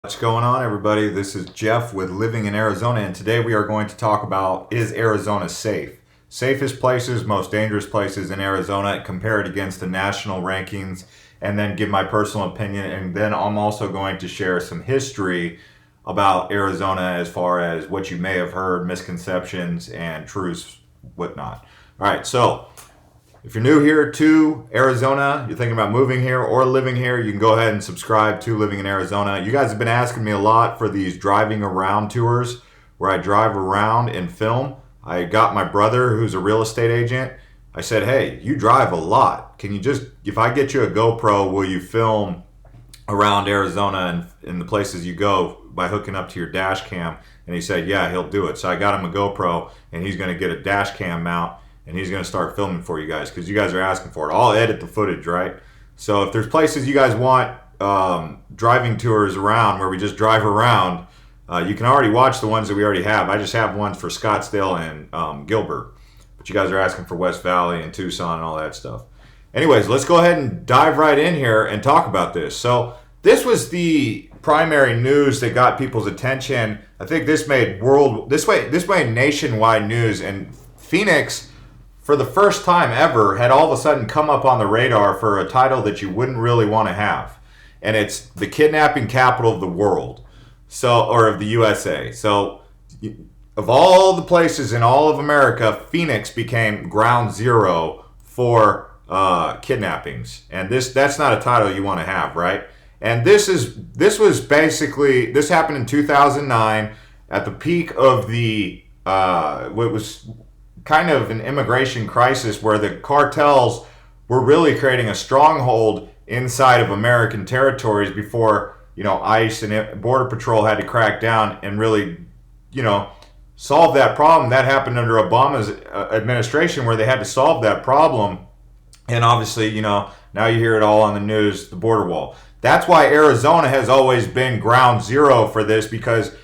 What's going on, everybody? This is Jeff with Living in Arizona, and today we are going to talk about, is Arizona safe? Safest places, most dangerous places in Arizona, compare it against the national rankings, and then give my personal opinion. And then I'm also going to share some history about Arizona as far as what you may have heard, misconceptions, and truths, whatnot. All right, so if you're new here to Arizona, you're thinking about moving here or living here, you can go ahead and subscribe to Living in Arizona. You guys have been asking me a lot for these driving around tours where I drive around and film. I got my brother, who's a real estate agent. I said, hey, you drive a lot. Can you just, if I get you a GoPro, will you film around Arizona and in the places you go by hooking up to your dash cam? And he said, yeah, he'll do it. So I got him a GoPro, and he's going to get a dash cam mount, and he's going to start filming for you guys because you guys are asking for it. I'll edit the footage, right? So if there's places you guys want driving tours around where we just drive around, you can already watch the ones that we already have. I just have ones for Scottsdale and Gilbert. But you guys are asking for West Valley and Tucson and all that stuff. Anyways, let's go ahead and dive right in here and talk about this. So this was the primary news that got people's attention. I think this made nationwide news, and Phoenix, for the first time ever, had all of a sudden come up on the radar for a title that you wouldn't really want to have. And it's the kidnapping capital of the world, or of the USA. So of all the places in all of America, Phoenix became ground zero for kidnappings. And that's not a title you want to have, right? And this happened in 2009 at the peak of the what was kind of an immigration crisis, where the cartels were really creating a stronghold inside of American territories before, ICE and Border Patrol had to crack down and really, solve that problem. That happened under Obama's administration, where they had to solve that problem. And obviously, now you hear it all on the news, the border wall. That's why Arizona has always been ground zero for this, because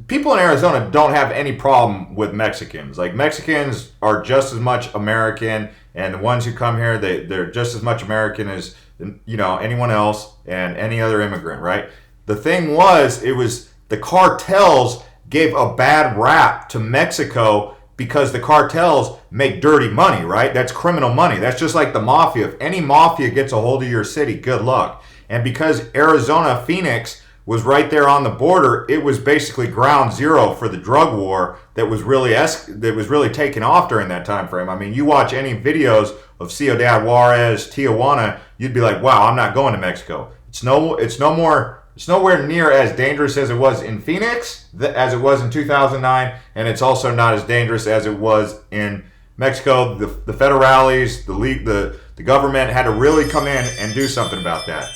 people in Arizona don't have any problem with Mexicans. Like, Mexicans are just as much American, and the ones who come here, they're just as much American as, anyone else and any other immigrant, right? The thing was, it was the cartels gave a bad rap to Mexico because the cartels make dirty money, right? That's criminal money. That's just like the mafia. If any mafia gets a hold of your city, good luck. And because Arizona, Phoenix, was right there on the border, it was basically ground zero for the drug war that was really taking off during that time frame. I mean, you watch any videos of Ciudad Juarez, Tijuana, you'd be like, wow, I'm not going to Mexico. It's nowhere near as dangerous as it was in Phoenix, as it was in 2009, and it's also not as dangerous as it was in Mexico. The federales, the government had to really come in and do something about that.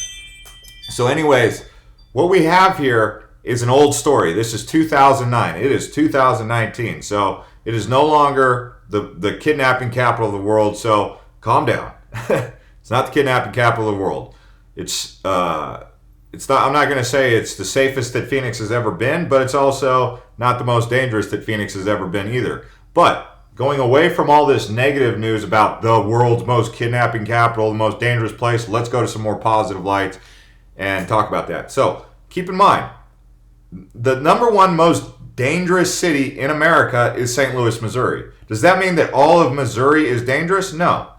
So anyways, what we have here is an old story. This is 2009. It is 2019. So it is no longer the kidnapping capital of the world. So calm down. It's not the kidnapping capital of the world. It's not. I'm not going to say it's the safest that Phoenix has ever been, but it's also not the most dangerous that Phoenix has ever been either. But going away from all this negative news about the world's most kidnapping capital, the most dangerous place, let's go to some more positive lights and talk about that. So keep in mind, the number one most dangerous city in America is St. Louis, Missouri. Does that mean that all of Missouri is dangerous? No.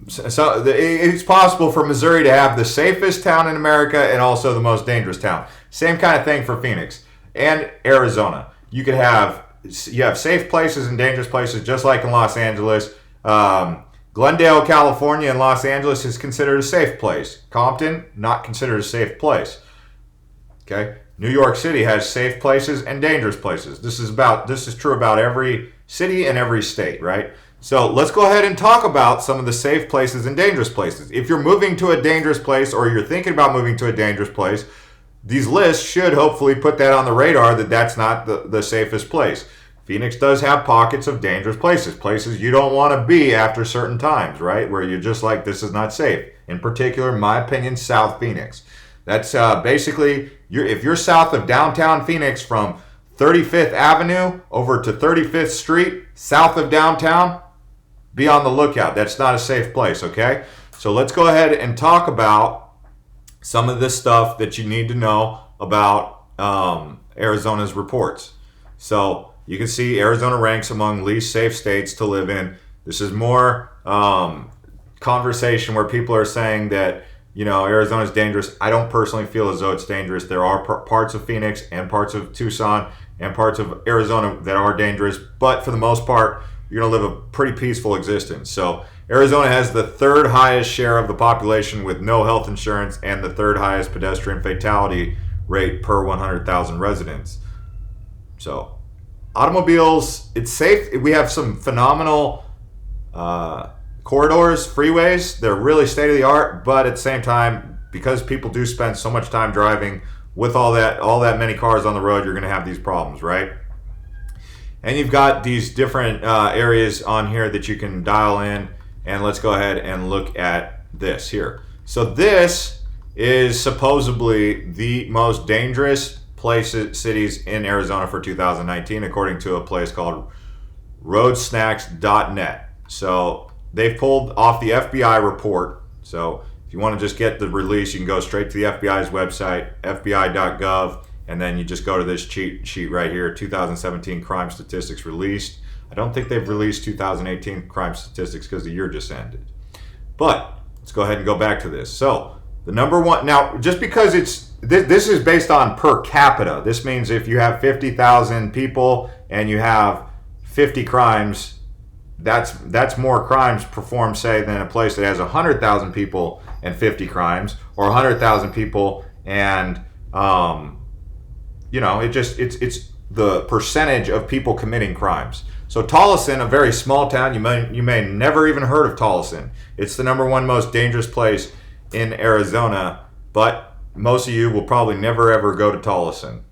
So it's possible for Missouri to have the safest town in America and also the most dangerous town. Same kind of thing for Phoenix and Arizona. You have safe places and dangerous places, just like in Los Angeles. Glendale, California, and Los Angeles is considered a safe place. Compton, not considered a safe place. Okay, New York City has safe places and dangerous places. This is true about every city and every state, right? So let's go ahead and talk about some of the safe places and dangerous places. If you're moving to a dangerous place, or you're thinking about moving to a dangerous place, these lists should hopefully put that on the radar that that's not the safest place. Phoenix does have pockets of dangerous places you don't want to be after certain times, right? Where you're just like, this is not safe. In particular, in my opinion, South Phoenix. That's basically, if you're south of downtown Phoenix from 35th Avenue over to 35th Street, south of downtown, be on the lookout. That's not a safe place, okay? So let's go ahead and talk about some of the stuff that you need to know about Arizona's reports. So you can see Arizona ranks among least safe states to live in. This is more conversation where people are saying that, you know, Arizona is dangerous. I don't personally feel as though it's dangerous. There are parts of Phoenix and parts of Tucson and parts of Arizona that are dangerous, but for the most part, you're going to live a pretty peaceful existence. So Arizona has the third highest share of the population with no health insurance and the third highest pedestrian fatality rate per 100,000 residents. So automobiles, it's safe. We have some phenomenal corridors, freeways. They're really state of the art, but at the same time, because people do spend so much time driving with all that many cars on the road, you're going to have these problems, right? And you've got these different areas on here that you can dial in. And let's go ahead and look at this here. So this is supposedly the most dangerous cities in Arizona for 2019, according to a place called roadsnacks.net. So they've pulled off the FBI report. So if you want to just get the release, you can go straight to the FBI's website, fbi.gov, and then you just go to this cheat sheet right here, 2017 crime statistics released. I don't think they've released 2018 crime statistics because the year just ended. But let's go ahead and go back to this. So the number one, now just because this is based on per capita. This means if you have 50,000 people and you have 50 crimes, that's more crimes performed, say, than a place that has 100,000 people and 50 crimes, or 100,000 people and it's the percentage of people committing crimes. So Tolleson, a very small town, you may never even heard of Tolleson. It's the number one most dangerous place in Arizona, but most of you will probably never ever go to Tolleson.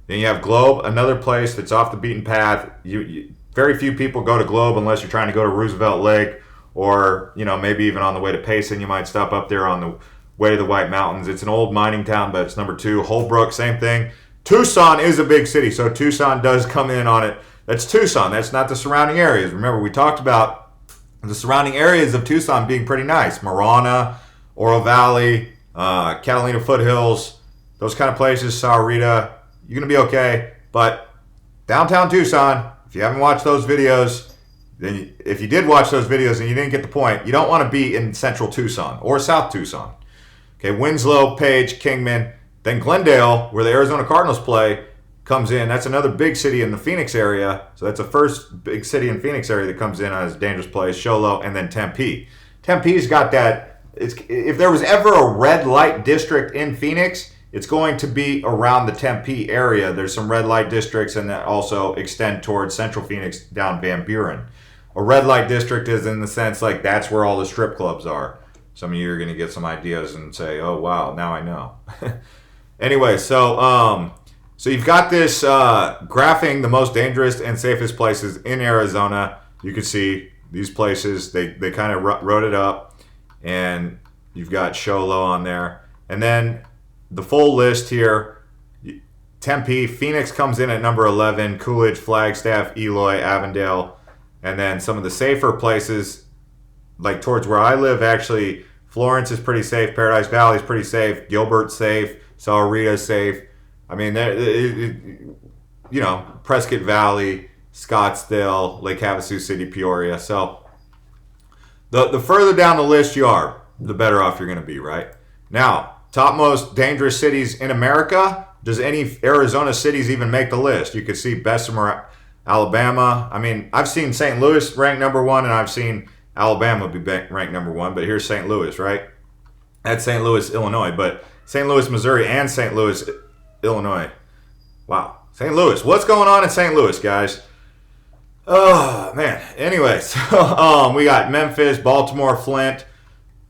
Then you have Globe, another place that's off the beaten path. Very few people go to Globe unless you're trying to go to Roosevelt Lake, or maybe even on the way to Payson, you might stop up there on the way to the White Mountains. It's an old mining town, but it's number 2. Holbrook, same thing. Tucson is a big city, so Tucson does come in on it. That's Tucson. That's not the surrounding areas. Remember, we talked about the surrounding areas of Tucson being pretty nice. Marana, Oro Valley, Catalina Foothills, those kind of places, Sahuarita. You're going to be okay. But downtown Tucson, if you haven't watched those videos, then if you did watch those videos and you didn't get the point, you don't want to be in central Tucson or south Tucson. Okay, Winslow, Page, Kingman. Then Glendale, where the Arizona Cardinals play, comes in. That's another big city in the Phoenix area. So that's the first big city in Phoenix area that comes in as a dangerous place. Show Low, and then Tempe. Tempe's got that. If there was ever a red light district in Phoenix, it's going to be around the Tempe area. There's some red light districts, and that also extend towards central Phoenix down Van Buren. A red light district is in the sense like that's where all the strip clubs are. Some of you are going to get some ideas and say, oh, wow, now I know. Anyway, so you've got this graphing the most dangerous and safest places in Arizona. You can see these places. They kind of wrote it up, and you've got Show Low on there. And then the full list here, Tempe, Phoenix comes in at number 11, Coolidge, Flagstaff, Eloy, Avondale. And then some of the safer places, like towards where I live, actually, Florence is pretty safe, Paradise Valley is pretty safe, Gilbert's safe, Sahuarita safe. I mean, Prescott Valley, Scottsdale, Lake Havasu City, Peoria. So the further down the list you are, the better off you're going to be, right? Now, top most dangerous cities in America. Does any Arizona cities even make the list? You could see Bessemer, Alabama. I mean, I've seen St. Louis ranked number 1, and I've seen Alabama be ranked number 1. But here's St. Louis, right? That's St. Louis, Illinois. But St. Louis, Missouri, and St. Louis, Illinois. Wow. St. Louis. What's going on in St. Louis, guys? Oh, man. Anyway, so we got Memphis, Baltimore, Flint,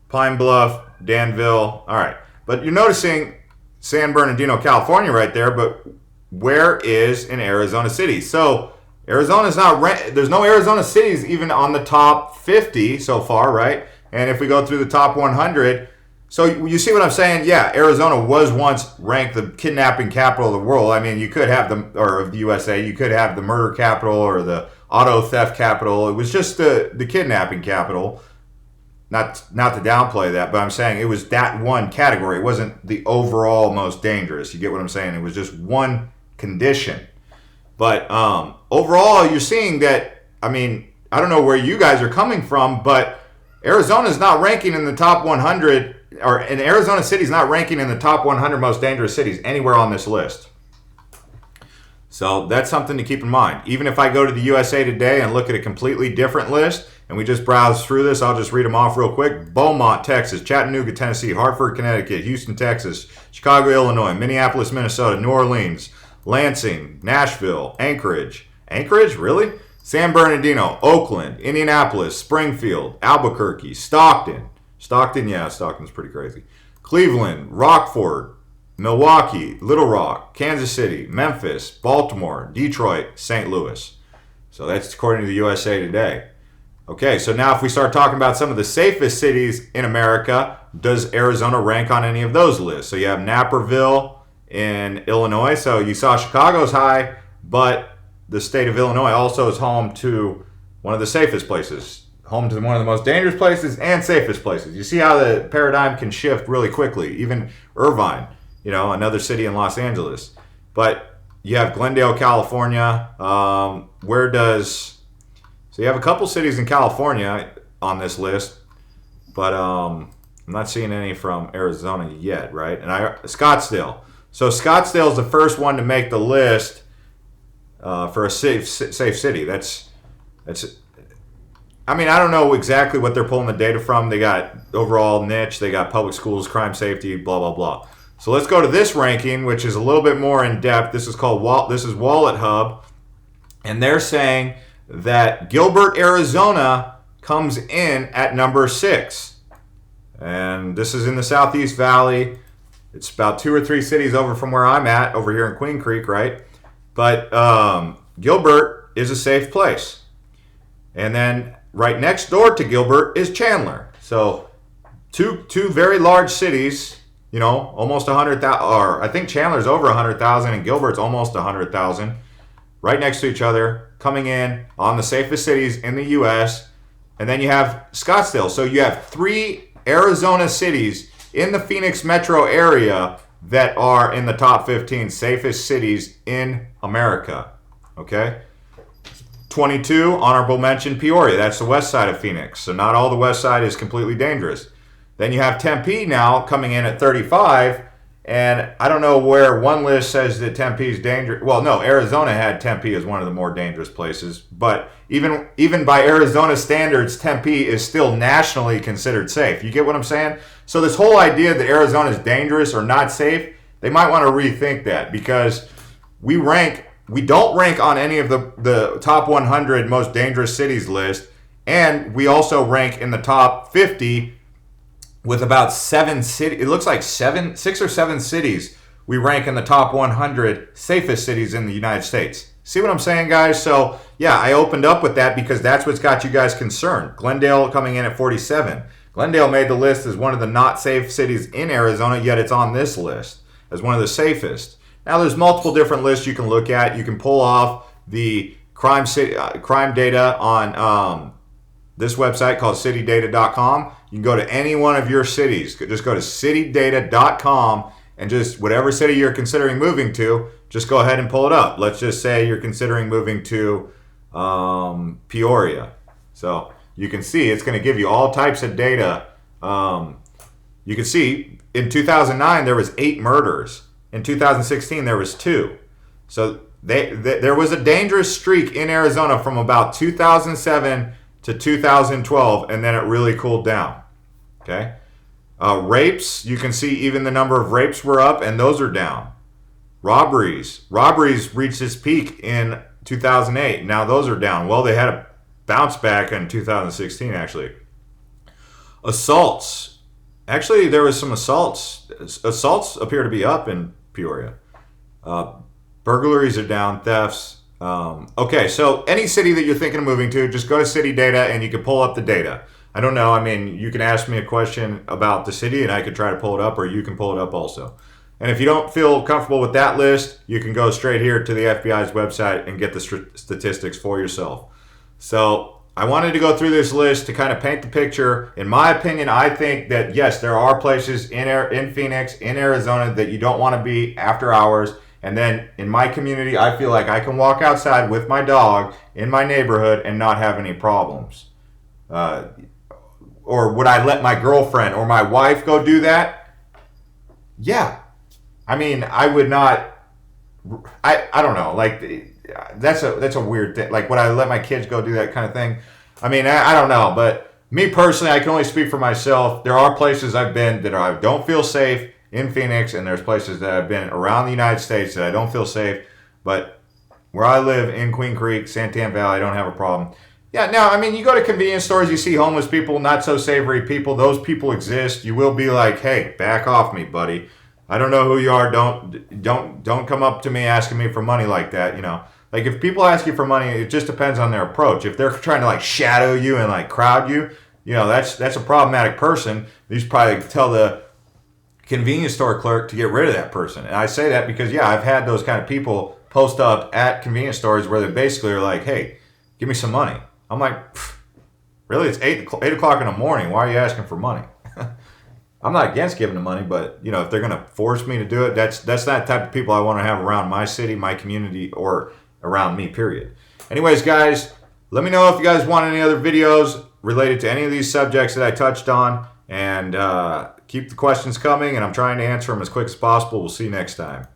Pine Bluff, Danville. All right. But you're noticing San Bernardino, California right there, but where is in Arizona City? So Arizona's not there's no Arizona cities even on the top 50 so far, right? And if we go through the top 100, so you see what I'm saying? Yeah, Arizona was once ranked the kidnapping capital of the world. I mean, you could have of the USA, you could have the murder capital or the auto theft capital. It was just the kidnapping capital. not to downplay that, but I'm saying it was that one category. It wasn't the overall most dangerous. You get what I'm saying? It was just one condition. But overall, you're seeing that, I mean, I don't know where you guys are coming from, but Arizona's not ranking in the top 100, and Arizona City's not ranking in the top 100 most dangerous cities anywhere on this list. So that's something to keep in mind. Even if I go to the USA Today and look at a completely different list, and we just browse through this, I'll just read them off real quick. Beaumont, Texas, Chattanooga, Tennessee, Hartford, Connecticut, Houston, Texas, Chicago, Illinois, Minneapolis, Minnesota, New Orleans, Lansing, Nashville, Anchorage. Anchorage? Really? San Bernardino, Oakland, Indianapolis, Springfield, Albuquerque, Stockton. Stockton's pretty crazy. Cleveland, Rockford, Milwaukee, Little Rock, Kansas City, Memphis, Baltimore, Detroit, St. Louis. So that's according to the USA Today. Okay, so now if we start talking about some of the safest cities in America, does Arizona rank on any of those lists? So you have Naperville in Illinois. So you saw Chicago's high, but the state of Illinois also is home to one of the safest places, home to one of the most dangerous places and safest places. You see how the paradigm can shift really quickly. Even Irvine, another city in Los Angeles. But you have Glendale, California. So you have a couple cities in California on this list, but I'm not seeing any from Arizona yet, right? And Scottsdale. So Scottsdale is the first one to make the list for a safe city. That's. I mean, I don't know exactly what they're pulling the data from. They got overall niche, they got public schools, crime safety, blah blah blah. So let's go to this ranking, which is a little bit more in depth. This is WalletHub, and they're saying that Gilbert, Arizona comes in at number 6. And this is in the Southeast Valley. It's about 2 or 3 cities over from where I'm at, over here in Queen Creek, right? But Gilbert is a safe place. And then right next door to Gilbert is Chandler. So two very large cities, almost 100,000, or I think Chandler's over 100,000 and Gilbert's almost 100,000, right next to each other, coming in on the safest cities in the U.S. And then you have Scottsdale. So you have 3 Arizona cities in the Phoenix metro area that are in the top 15 safest cities in America. Okay? 22, honorable mention, Peoria. That's the west side of Phoenix. So not all the west side is completely dangerous. Then you have Tempe now coming in at 35. And I don't know where one list says that Tempe is dangerous. Well, no, Arizona had Tempe as one of the more dangerous places. But even by Arizona standards, Tempe is still nationally considered safe. You get what I'm saying? So this whole idea that Arizona is dangerous or not safe, they might want to rethink that, because we don't rank on any of the top 100 most dangerous cities list, and we also rank in the top 50 with about 7 cities. It looks like 6 or 7 cities we rank in the top 100 safest cities in the United States. See what I'm saying, guys? So, yeah, I opened up with that because that's what's got you guys concerned. Glendale coming in at 47. Glendale made the list as one of the not safe cities in Arizona, yet it's on this list as one of the safest. Now, there's multiple different lists you can look at. You can pull off the crime data on this website called citydata.com. You can go to any one of your cities. Just go to citydata.com, and just whatever city you're considering moving to, just go ahead and pull it up. Let's just say you're considering moving to Peoria. So you can see it's going to give you all types of data. You can see in 2009 there was 8 murders. In 2016 there was 2. So there was a dangerous streak in Arizona from about 2007 to 2012, and then it really cooled down. Okay, rapes, you can see even the number of rapes were up, and those are down. Robberies reached its peak in 2008. Now those are down. Well, they had a bounce back in 2016 actually. Assaults, actually there was some assaults. Assaults appear to be up in Peoria. Burglaries are down. Thefts. Okay, so any city that you're thinking of moving to, just go to City Data and you can pull up the data. I don't know. I mean, you can ask me a question about the city and I could try to pull it up, or you can pull it up also. And if you don't feel comfortable with that list, you can go straight here to the FBI's website and get the statistics for yourself. So I wanted to go through this list to kind of paint the picture. In my opinion, I think that yes, there are places in Phoenix, in Arizona that you don't want to be after hours. And then in my community, I feel like I can walk outside with my dog in my neighborhood and not have any problems. Or would I let my girlfriend or my wife go do that? Yeah. I mean, I would not. I don't know. Like, that's a weird thing. Like, would I let my kids go do that kind of thing? I mean, I don't know. But me personally, I can only speak for myself. There are places I've been that I don't feel safe in Phoenix, and there's places that I've been around the United States that I don't feel safe. But where I live in Queen Creek, Santan Valley, I don't have a problem. Yeah, now, I mean, you go to convenience stores, you see homeless people, not so savory people. Those people exist. You will be like, hey, back off me, buddy. I don't know who you are. Don't come up to me asking me for money like that. You know, like if people ask you for money, it just depends on their approach. If they're trying to like shadow you and like crowd you, you know, that's a problematic person. You should probably tell the convenience store clerk to get rid of that person. And I say that because yeah, I've had those kind of people post up at convenience stores where they basically are like, hey, give me some money. I'm like, really? It's 8 o'clock in the morning. Why are you asking for money? I'm not against giving them money, but you know, if they're going to force me to do it, that's not the type of people I want to have around my city, my community, or around me, period. Anyways, guys, let me know if you guys want any other videos related to any of these subjects that I touched on, and keep the questions coming, and I'm trying to answer them as quick as possible. We'll see you next time.